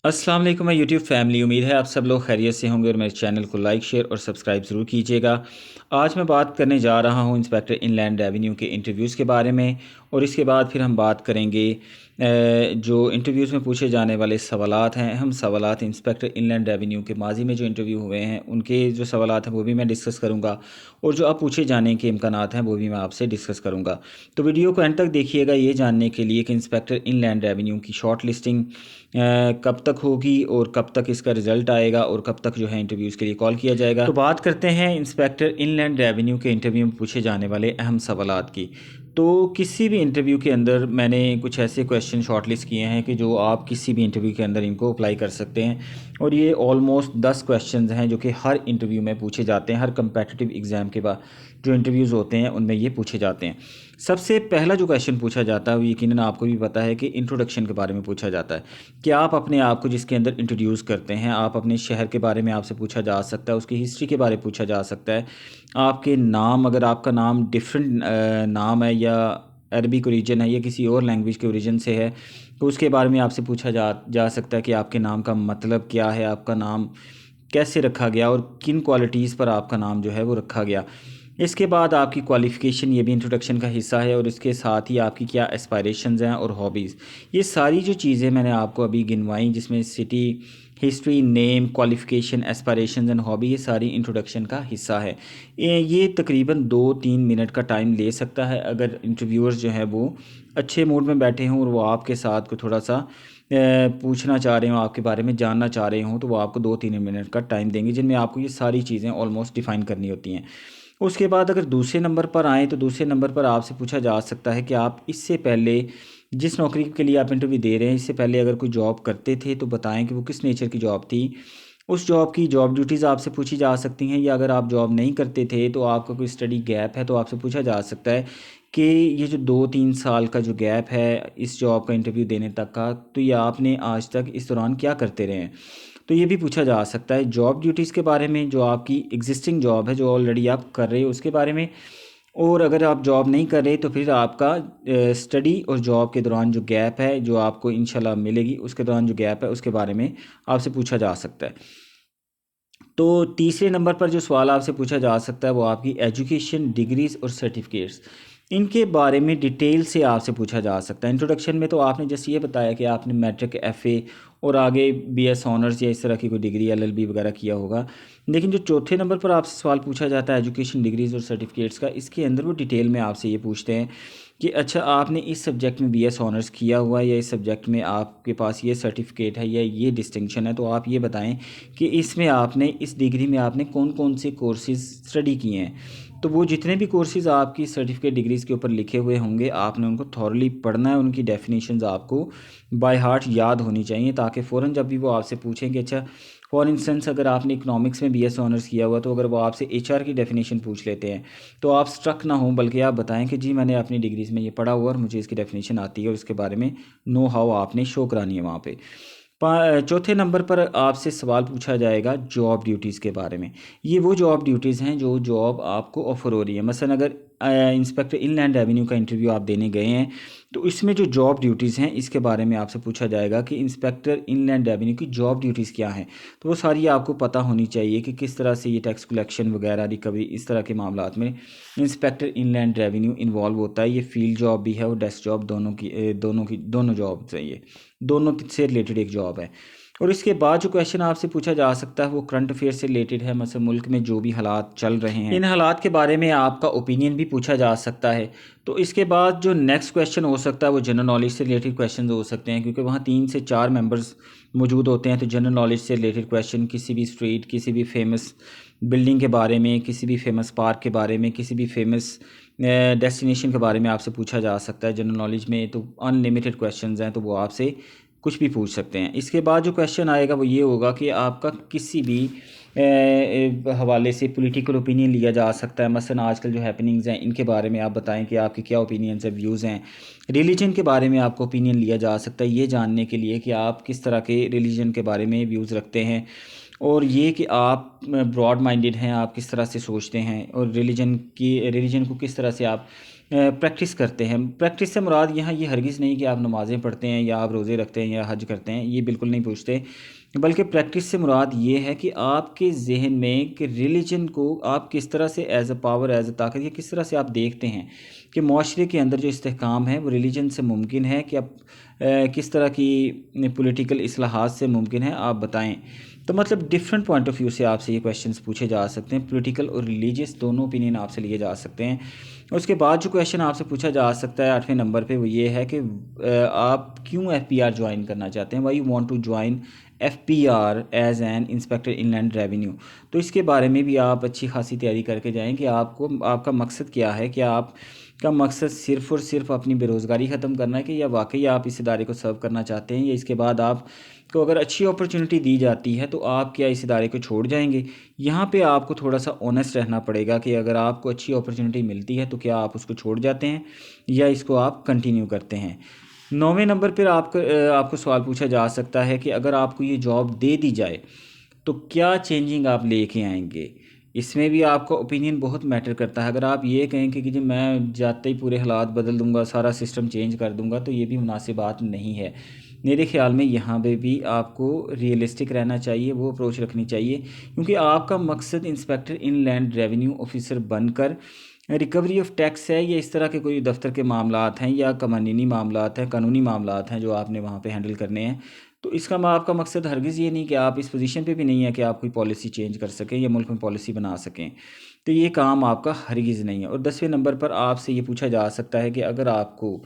अस्सलाम वालेकुम मैं यूट्यूब फैमिली। उम्मीद है आप सब लोग खैरियत से होंगे और मेरे चैनल को लाइक शेयर और सब्सक्राइब ज़रूर कीजिएगा। आज मैं बात करने जा रहा हूं इंस्पेक्टर इनलैंड रेवेन्यू के इंटरव्यूज़ के बारे में और इसके बाद फिर हम बात करेंगे जो इंटरव्यूज़ में पूछे जाने वाले सवालात हैं, अहम सवालात इंस्पेक्टर इनलैंड रेवेन्यू के माजी में जो इंटरव्यू हुए हैं उनके जो सवालात हैं वो भी मैं डिस्कस करूँगा और जो अब पूछे जाने के इम्कानात हैं वो भी मैं आपसे डिस्कस करूँगा। तो वीडियो को एंड तक देखिएगा ये जानने के लिए कि इंस्पेक्टर इनलैंड रेवेन्यू की शॉर्ट लिस्टिंग कब तक होगी और कब तक इसका रिज़ल्ट आएगा और कब तक जो है इंटरव्यूज़ के लिए कॉल किया जाएगा। तो बात करते हैं इंस्पेक्टर इनलैंड रेवेन्यू के इंटरव्यू में पूछे जाने वाले अहम सवालात की। तो किसी भी इंटरव्यू के अंदर मैंने कुछ ऐसे क्वेश्चन शॉर्टलिस्ट किए हैं कि जो आप किसी भी इंटरव्यू के अंदर इनको अप्लाई कर सकते हैं और ये ऑलमोस्ट 10 क्वेश्चंस हैं जो कि हर इंटरव्यू में पूछे जाते हैं। हर कम्पेटिटिव एग्ज़ाम के बाद जो इंटरव्यूज़ होते हैं उनमें ये पूछे जाते हैं। सबसे पहला जो क्वेश्चन पूछा जाता है वो यकीनन आपको भी पता है कि इंट्रोडक्शन के बारे में पूछा जाता है कि आप अपने आप को जिसके अंदर इंट्रोड्यूस करते हैं। आप अपने शहर के बारे में आपसे पूछा जा सकता है, उसकी हिस्ट्री के बारे में पूछा जा सकता है, आपके नाम, अगर आपका नाम डिफरेंट नाम है या अरबिक ओरिजिन है या किसी और लैंग्वेज के ओरिजिन से है तो उसके बारे में आपसे पूछा जा सकता है कि आपके नाम का मतलब क्या है, आपका नाम कैसे रखा गया और किन क्वालिटीज़ पर आपका नाम जो है वो रखा गया। इसके बाद आपकी क्वालिफ़िकेशन, ये भी इंट्रोडक्शन का हिस्सा है और इसके साथ ही आपकी क्या एस्पायरेशंस हैं और हॉबीज़। ये सारी जो चीज़ें मैंने आपको अभी गिनवाई जिसमें city, history, name, qualification, aspirations and hobby, ये सारी इंट्रोडक्शन का हिस्सा है। ये तकरीबन 2-3 मिनट का टाइम ले सकता है अगर इंटरव्यूअर्स जो है वो अच्छे मूड में बैठे हों और वो आपके साथ को थोड़ा सा पूछना चाह रहे हों, आपके बारे में जानना चाह रहे हों, तो वो आपको 2-3 मिनट का टाइम देंगे जिनमें आपको ये सारी चीज़ें ऑलमोस्ट डिफ़ाइन करनी होती हैं। उसके बाद अगर दूसरे नंबर पर आएँ तो दूसरे नंबर पर आपसे पूछा जा सकता है कि आप इससे पहले जिस नौकरी के लिए आप इंटरव्यू दे रहे हैं इससे पहले अगर कोई जॉब करते थे तो बताएं कि वो किस नेचर की जॉब थी। उस जॉब की जॉब ड्यूटीज़ आपसे पूछी जा सकती हैं या अगर आप जॉब नहीं करते थे तो आपका कोई स्टडी गैप है तो आपसे पूछा जा सकता है कि ये जो 2-3 साल का जो गैप है इस जॉब का इंटरव्यू देने तक का, तो ये आपने आज तक इस दौरान क्या करते रहे हैं। तो ये भी पूछा जा सकता है जॉब ड्यूटीज़ के बारे में, जो आपकी एग्जिस्टिंग जॉब है जो ऑलरेडी आप कर रहे हो उसके बारे में। और अगर आप जॉब नहीं कर रहे तो फिर आपका स्टडी और जॉब के दौरान जो गैप है जो आपको इंशाल्लाह मिलेगी उसके दौरान जो गैप है उसके बारे में आपसे पूछा जा सकता है। तो तीसरे नंबर पर जो सवाल आपसे पूछा जा सकता है वो आपकी एजुकेशन, डिग्रीज़ और सर्टिफिकेट्स, इनके बारे में डिटेल से आपसे पूछा जा सकता है। इंट्रोडक्शन में तो आपने जैसे ये बताया कि आपने मैट्रिक, एफए और आगे बीएस ऑनर्स या इस तरह की कोई डिग्री एलएलबी वगैरह किया होगा। लेकिन जो चौथे नंबर पर आपसे सवाल पूछा जाता है एजुकेशन, डिग्रीज़ और सर्टिफिकेट्स का, इसके अंदर वो डिटेल में आपसे ये पूछते हैं कि अच्छा आपने इस सब्जेक्ट में बीएस ऑनर्स किया हुआ है या इस सब्जेक्ट में आपके पास ये सर्टिफिकेट है या ये डिस्टिंक्शन है, तो आप ये बताएं कि इसमें आपने इस डिग्री में आपने कौन कौन से कोर्सेज़ स्टडी किए हैं। तो वो जितने भी कोर्सेज़ आपकी सर्टिफिकेट डिग्रीज़ के ऊपर लिखे हुए होंगे आपने उनको थॉरली पढ़ना है, उनकी डेफिनेशंस आपको बाय हार्ट याद होनी चाहिए ताकि फ़ौरन जब भी वो आपसे पूछेंगे, अच्छा फॉर इंस्टेंस अगर आपने इकोनॉमिक्स में बीएस ऑनर्स किया हुआ तो अगर वो आपसे एचआर की डेफिनेशन पूछ लेते हैं तो आप स्ट्रक ना हों, बल्कि आप बताएं कि जी मैंने अपनी डिग्रीज़ में ये पढ़ा हुआ और मुझे इसकी डेफिनेशन आती है और इसके बारे में नो हाउ आपने शो करानी है वहाँ पे। चौथे नंबर पर आपसे सवाल पूछा जाएगा जॉब ड्यूटीज़ के बारे में। ये वो जॉब ड्यूटीज़ हैं जो जॉब आपको ऑफ़र हो रही है। मसलन अगर इंस्पेक्टर इनलैंड रेवेन्यू का इंटरव्यू आप देने गए हैं तो इसमें जो जॉब ड्यूटीज़ हैं इसके बारे में आपसे पूछा जाएगा कि इंस्पेक्टर इनलैंड रेवेन्यू की जॉब ड्यूटीज़ क्या हैं। तो वो सारी आपको पता होनी चाहिए कि किस तरह से ये टैक्स कलेक्शन वगैरह, रिकवरी, इस तरह के मामलात में इंस्पेक्टर इनलैंड रेवेन्यू इन्वॉल्व होता है। ये फील्ड जॉब भी है और डेस्क जॉब, दोनों जॉब्स हैं, ये दोनों से रिलेटेड एक जॉब है। और इसके बाद जो क्वेश्चन आपसे पूछा जा सकता है वो करंट अफेयर से रिलेटेड है। मतलब मुल्क में जो भी हालात चल रहे हैं इन हालात के बारे में आपका ओपिनियन भी पूछा जा सकता है। तो इसके बाद जो नेक्स्ट क्वेश्चन हो सकता है वो जनरल नॉलेज से रिलेटेड क्वेश्चन हो सकते हैं क्योंकि वहाँ 3 से 4 मेंबर्स मौजूद होते हैं। तो जनरल नॉलेज से रिलेटेड क्वेश्चन किसी भी स्ट्रीट, किसी भी फेमस बिल्डिंग के बारे में, किसी भी फेमस पार्क के बारे में, किसी भी फेमस डेस्टिनेशन के बारे में आपसे पूछा जा सकता है। जनरल नॉलेज में तो अनलिमिटेड क्वेश्चंस हैं तो वो आपसे कुछ भी पूछ सकते हैं। इसके बाद जो क्वेश्चन आएगा वो ये होगा कि आपका किसी भी हवाले से पॉलिटिकल ओपिनियन लिया जा सकता है। मसलन आजकल जो हैपनिंग्स हैं इनके बारे में आप बताएं कि आपके क्या ओपिनियंस हैं, व्यूज़ हैं। रिलीजन के बारे में आपको ओपिनियन लिया जा सकता है ये जानने के लिए कि आप किस तरह के रिलीजन के बारे में व्यूज़ रखते हैं और ये कि आप ब्रॉड माइंडेड हैं, आप किस तरह से सोचते हैं और रिलीजन को किस तरह से आप प्रैक्टिस करते हैं। प्रैक्टिस से मुराद यहाँ ये हरगिज़ नहीं कि आप नमाज़ें पढ़ते हैं या आप रोज़े रखते हैं या हज करते हैं, ये बिल्कुल नहीं पूछते। बल्कि प्रैक्टिस से मुराद ये है कि आपके ज़हन में कि रिलीजन को आप किस तरह से as a power, as a ताकत, या किस तरह से आप देखते हैं कि माशरे के अंदर जो इस्तेहकाम है वो रिलीजन से मुमकिन है कि आप किस तरह की पॉलिटिकल इस्लाहात से मुमकिन है, आप बताएं। तो मतलब डिफरेंट पॉइंट ऑफ व्यू से आपसे ये क्वेश्चंस पूछे जा सकते हैं, पॉलिटिकल और रिलीजियस दोनों ओपिनियन आपसे लिए जा सकते हैं। उसके बाद जो क्वेश्चन आपसे पूछा जा सकता है 8वें नंबर पे, वो ये है कि आप क्यों एफपीआर ज्वाइन करना चाहते हैं, why you want to join FPR as an inspector inland revenue. तो इसके बारे में भी आप अच्छी खासी तैयारी करके जाएं कि आपको आपका मकसद क्या है, कि आप का मकसद सिर्फ़ और सिर्फ अपनी बेरोज़गारी ख़त्म करना है, कि या वाकई आप इस इदारे को सर्व करना चाहते हैं, या इसके बाद आप को अगर अच्छी अपॉर्चुनिटी दी जाती है तो आप क्या इस इदारे को छोड़ जाएंगे। यहाँ पे आपको थोड़ा सा ऑनेस्ट रहना पड़ेगा कि अगर आपको अच्छी अपॉर्चुनिटी मिलती है तो क्या आप उसको छोड़ जाते हैं या इसको आप कंटिन्यू करते हैं। 9वें नंबर पर आपको सवाल पूछा जा सकता है कि अगर आपको ये जॉब दे दी जाए तो क्या चेंजिंग आप लेके आएंगे। इसमें भी आपका ओपिनियन बहुत मैटर करता है। अगर आप ये कहें कि जी मैं जाते ही पूरे हालात बदल दूंगा, सारा सिस्टम चेंज कर दूंगा, तो ये भी मुनासिब बात नहीं है। मेरे ख्याल में यहाँ पे भी आपको रियलिस्टिक रहना चाहिए, वो अप्रोच रखनी चाहिए, क्योंकि आपका मकसद इंस्पेक्टर इनलैंड रेवेन्यू ऑफिसर बनकर रिकवरी ऑफ टैक्स है, या इस तरह के कोई दफ्तर के मामलात हैं या कमानी मामलात हैं, कानूनी मामलात हैं जो आपने वहाँ पे हैंडल करने हैं। तो इसका आपका मकसद हरगिज़ ये नहीं कि आप इस पोजीशन पे भी नहीं है कि आप कोई पॉलिसी चेंज कर सकें या मुल्क में पॉलिसी बना सकें। तो ये काम आपका हरगिज़ नहीं है। और 10वें नंबर पर आपसे ये पूछा जा सकता है कि अगर आपको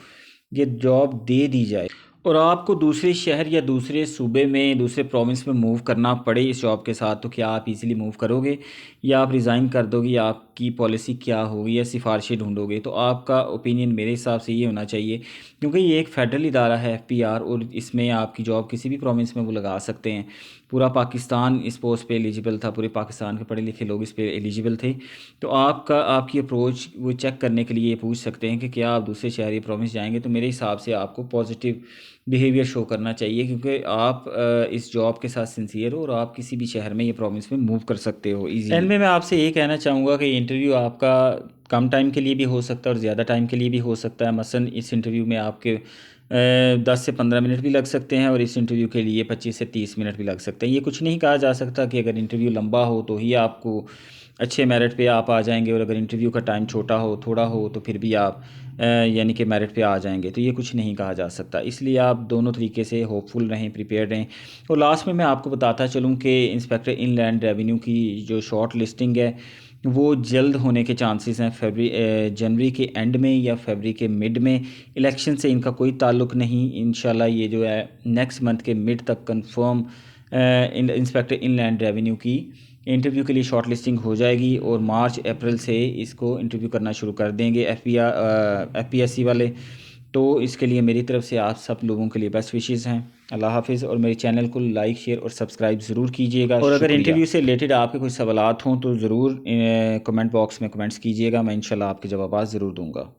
ये जॉब दे दी जाए और आपको दूसरे शहर या दूसरे सूबे में, दूसरे प्रोविंस में मूव करना पड़े इस जॉब के साथ, तो क्या आप इजीली मूव करोगे या आप रिज़ाइन कर दोगे, या आपकी पॉलिसी क्या होगी, या सिफारिशें ढूंढोगे। तो आपका ओपिनियन मेरे हिसाब से ये होना चाहिए, क्योंकि ये एक फेडरल इदारा है एफपीआर, और इसमें आपकी जॉब किसी भी प्रोविंस में वो लगा सकते हैं। पूरा पाकिस्तान इस पोस्ट पे एलिजिबल था, पूरे पाकिस्तान के पढ़े लिखे लोग इस पे एलिजिबल थे। तो आपकी अप्रोच वो चेक करने के लिए ये पूछ सकते हैं कि क्या आप दूसरे शहर या प्रोविंस जाएंगे। तो मेरे हिसाब से आपको पॉजिटिव बिहेवियर शो करना चाहिए, क्योंकि आप इस जॉब के साथ सिंसियर हो और आप किसी भी शहर में या प्रोविंस में मूव कर सकते हो ईजीली। एंड में मैं आपसे ये कहना चाहूँगा कि इंटरव्यू आपका कम टाइम के लिए भी हो सकता है और ज़्यादा टाइम के लिए भी हो सकता है। मसलन इस इंटरव्यू में आपके 10 से 15 मिनट भी लग सकते हैं और इस इंटरव्यू के लिए 25 से 30 मिनट भी लग सकते हैं। ये कुछ नहीं कहा जा सकता कि अगर इंटरव्यू लंबा हो तो ही आपको अच्छे मेरिट पे आप आ जाएंगे, और अगर इंटरव्यू का टाइम छोटा हो, थोड़ा हो, तो फिर भी आप यानी कि मेरिट पे आ जाएंगे। तो ये कुछ नहीं कहा जा सकता, इसलिए आप दोनों तरीके से होपफुल रहें, प्रिपेयर रहें। और लास्ट में मैं आपको बताता चलूँ कि इंस्पेक्टर इनलैंड रेवेन्यू की जो शॉर्ट लिस्टिंग है वो जल्द होने के चांसेस हैं, जनवरी के एंड में या फरवरी के मिड में। इलेक्शन से इनका कोई ताल्लुक़ नहीं, इंशाल्लाह ये जो है नेक्स्ट मंथ के मिड तक कंफर्म इंस्पेक्टर इनलैंड रेवेन्यू की इंटरव्यू के लिए शॉर्ट लिस्टिंग हो जाएगी, और मार्च अप्रैल से इसको इंटरव्यू करना शुरू कर देंगे एफपीएससी वाले। तो इसके लिए मेरी तरफ से आप सब लोगों के लिए बेस्ट विशेज़ हैं। अल्लाह हाफिज़। और मेरे चैनल को लाइक, शेयर और सब्सक्राइब ज़रूर कीजिएगा। और अगर इंटरव्यू से रिलेटेड आपके कोई सवालात हों तो ज़रूर कमेंट बॉक्स में कमेंट्स कीजिएगा, मैं इंशाल्लाह आपके जवाब ज़रूर दूँगा।